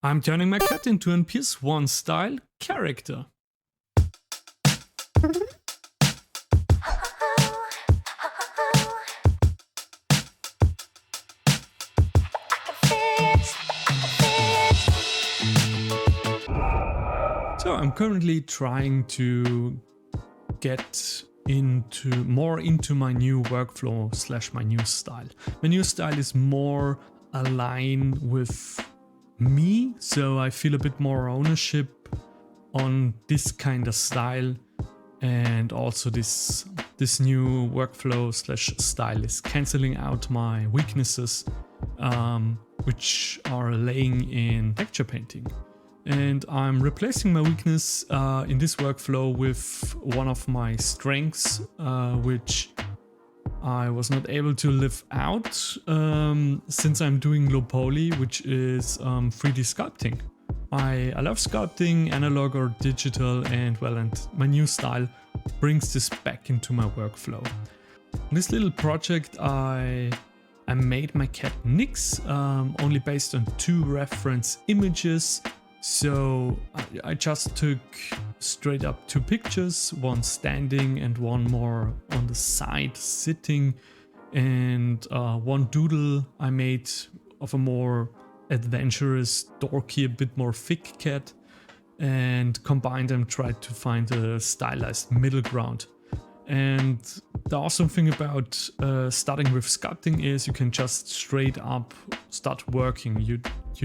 I'm turning my cat into an PS1 Style Character. So I'm currently trying to get more into my new workflow / my new style. My new style is more aligned with me, so I feel a bit more ownership on this kind of style, and also this new workflow / style is cancelling out my weaknesses, which are laying in texture painting. And I'm replacing my weakness in this workflow with one of my strengths, which I was not able to live out since I'm doing low poly, which is 3D sculpting. I love sculpting, analog or digital, and my new style brings this back into my workflow. In this little project I made my cat Nix, only based on 2 reference images. So I just took straight up 2 pictures, one standing and one more on the side sitting, and one doodle I made of a more adventurous, dorky, a bit more thick cat, and combined them, tried to find a stylized middle ground. And the awesome thing about starting with sculpting is you can just straight up start working. You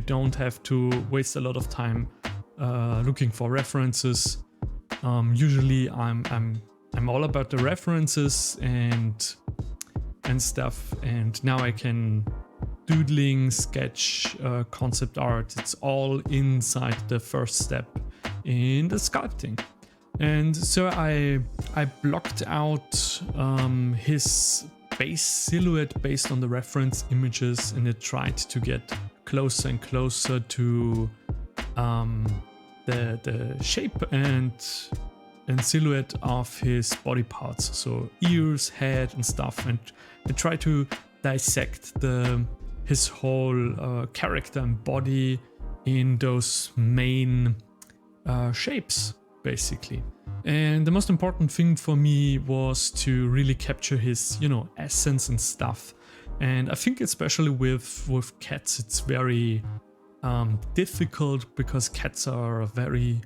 don't have to waste a lot of time looking for references. Usually I'm all about the references and stuff, and now I can doodling, sketch, concept art. It's all inside the first step in the sculpting. And so I blocked out his base silhouette based on the reference images, and it tried to get closer and closer to the shape and silhouette of his body parts, so ears, head and stuff, and it tried to dissect his whole character and body in those main shapes, basically. And the most important thing for me was to really capture his, essence and stuff. And I think especially with cats, it's very difficult, because cats are very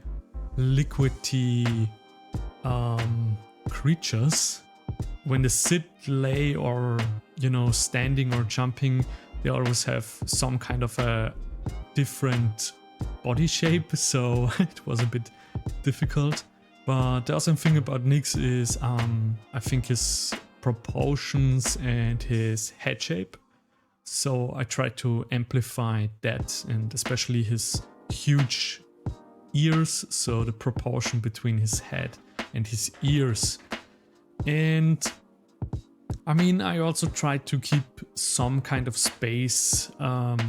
liquidy creatures. When they sit, lay, or standing or jumping, they always have some kind of a different body shape, so it was a bit difficult. But the awesome thing about Nix is I think his proportions and his head shape. So I tried to amplify that, and especially his huge ears, so the proportion between his head and his ears. And I also tried to keep some kind of space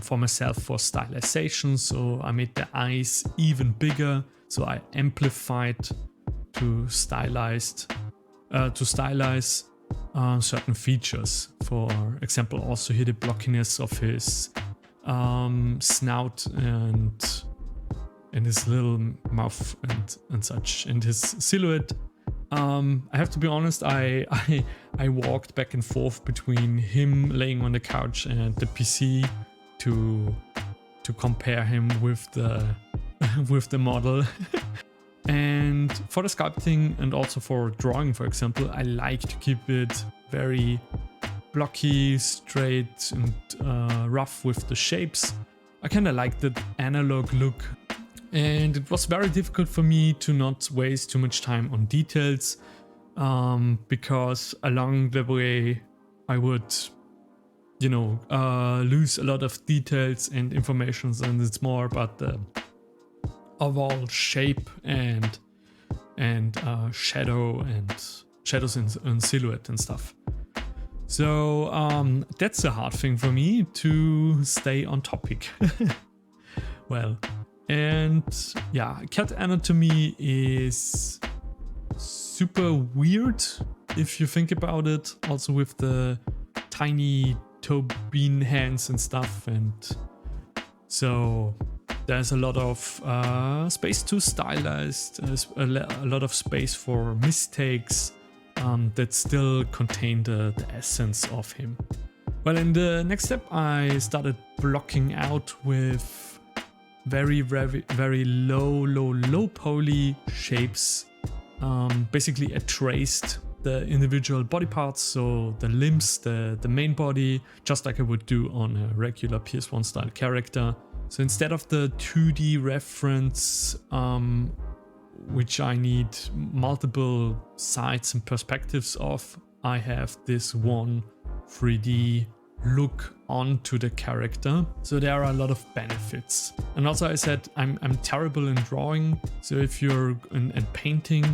for myself for stylization, so I made the eyes even bigger, so I amplified to stylize certain features. For example, also here the blockiness of his snout and his little mouth and such, and his silhouette. I have to be honest, I walked back and forth between him laying on the couch and the PC to compare him with the model. And for the sculpting and also for drawing, for example, I like to keep it very blocky, straight and rough with the shapes. I kind of like the analog look. And it was very difficult for me to not waste too much time on details, because along the way I would, lose a lot of details and information, and it's more about the overall shape and shadows and silhouette and stuff. So that's a hard thing for me to stay on topic. Well. And yeah, cat anatomy is super weird if you think about it, also with the tiny toe bean hands and stuff. And so There's a lot of space to stylize, a lot of space for mistakes that still contain the essence of him. Well, in the next step, I started blocking out with very low poly shapes. Basically, I traced the individual body parts, so the limbs, the main body, just like I would do on a regular PS1 style character. So instead of the 2D reference, which I need multiple sides and perspectives of, I have this one 3D look onto the character. So there are a lot of benefits. And also I said I'm terrible in drawing. So if you're in painting,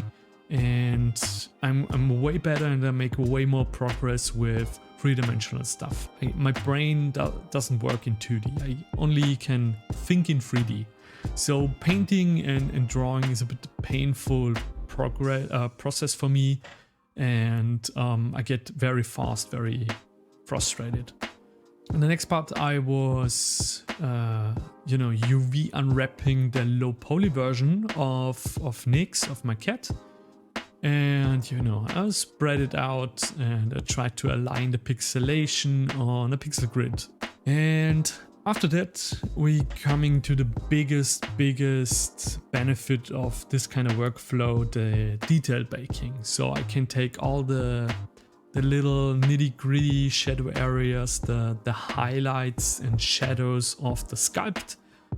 and I'm way better and I make way more progress with three-dimensional stuff. My brain doesn't work in 2D. I only can think in 3D. So painting and drawing is a bit painful process for me, and I get very fast, very frustrated. In the next part, I was, UV unwrapping the low poly version of Nyx, of my cat. And, I spread it out and I tried to align the pixelation on a pixel grid. And after that, we coming to the biggest benefit of this kind of workflow, the detail baking. So I can take all the little nitty-gritty shadow areas, the highlights and shadows of the sculpt,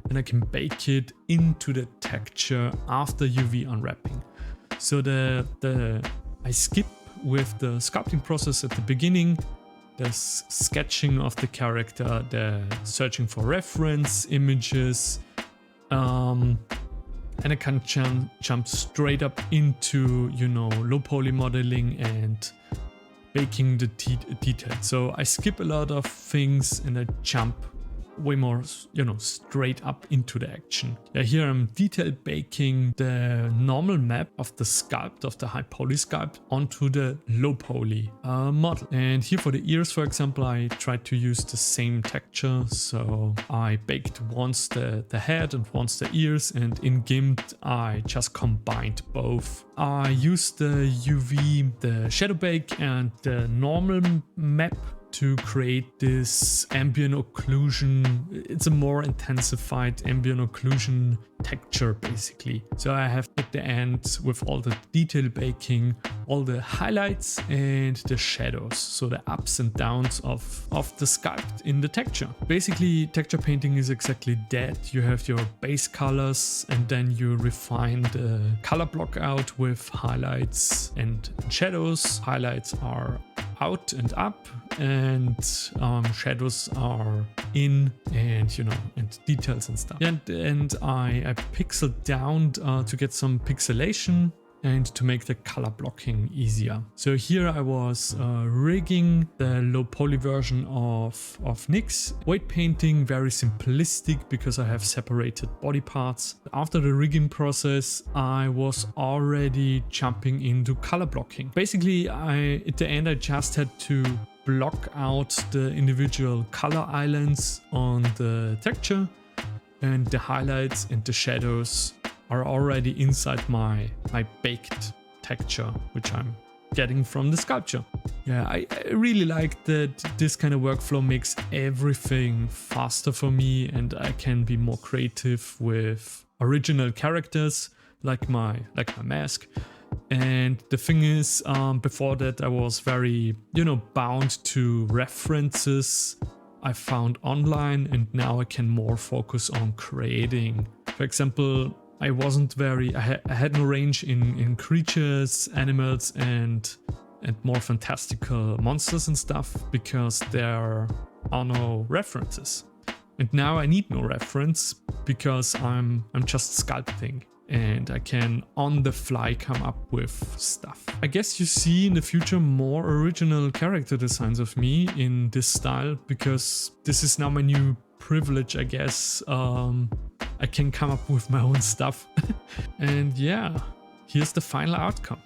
and I can bake it into the texture after UV unwrapping. So I skip with the sculpting process at the beginning, the sketching of the character, the searching for reference images, and I can jump straight up into, low poly modeling and baking the detail. So I skip a lot of things and I jump way more, straight up into the action. Yeah, here I'm detail baking the normal map of the sculpt, of the high poly sculpt, onto the low poly model. And here for the ears, for example, I tried to use the same texture. So I baked once the head and once the ears, and in GIMP I just combined both. I used the UV, the shadow bake and the normal map to create this ambient occlusion. It's a more intensified ambient occlusion texture basically. So I have at the end with all the detail baking, all the highlights and the shadows, so the ups and downs of the sculpt in the texture. Basically, texture painting is exactly that. You have your base colors and then you refine the color block out with highlights and shadows. Highlights are out and up, and shadows are in, and and details and stuff. And I pixeled down to get some pixelation and to make the color blocking easier. So here I was rigging the low poly version of Nyx. Weight painting, very simplistic because I have separated body parts. After the rigging process, I was already jumping into color blocking. Basically, at the end I just had to block out the individual color islands on the texture, and the highlights and the shadows are already inside my baked texture, which I'm getting from the sculpture. Yeah, I really like that this kind of workflow makes everything faster for me, and I can be more creative with original characters like my mask. And the thing is, before that I was very, bound to references I found online, and now I can more focus on creating. For example, I had no range in creatures, animals, and more fantastical monsters and stuff, because there are no references. And now I need no reference because I'm just sculpting, and I can on the fly come up with stuff. I guess you see in the future more original character designs of me in this style, because this is now my new privilege, I guess. I can come up with my own stuff. And yeah, here's the final outcome.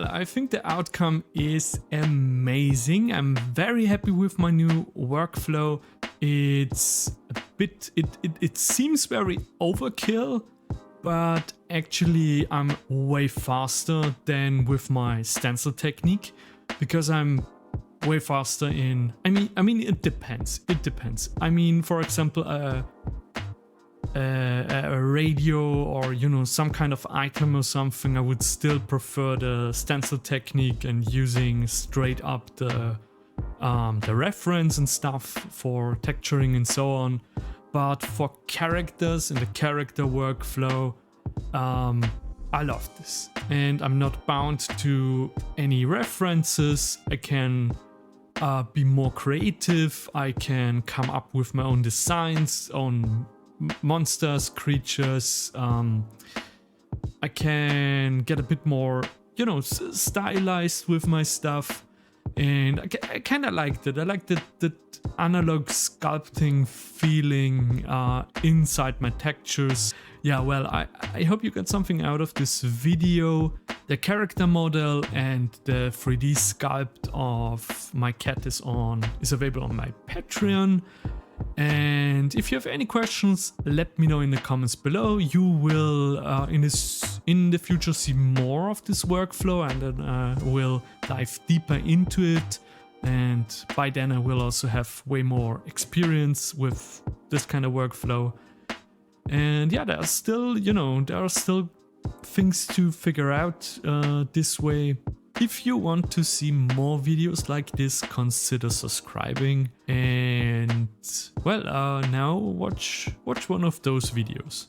well, I think the outcome is amazing. I'm very happy with my new workflow. It's a bit, it seems very overkill, but actually I'm way faster than with my stencil technique, because I'm way faster in, I mean it depends. I mean, for example, a radio, or you know, some kind of item or something, I would still prefer the stencil technique and using straight up the reference and stuff for texturing and so on. But for characters and the character workflow, I love this, and I'm not bound to any references. I can be more creative. I can come up with my own designs on monsters, creatures. I can get a bit more, you know, stylized with my stuff, and I kind of liked it. I liked that analog sculpting feeling inside my textures. Yeah, well, I hope you got something out of this video. The character model and the 3D sculpt of my cat is available on my Patreon. And if you have any questions, let me know in the comments below. You will in the future see more of this workflow, and then we'll dive deeper into it. And by then I will also have way more experience with this kind of workflow. And yeah, there are still things to figure out this way. If you want to see more videos like this, consider subscribing, and well, now watch one of those videos.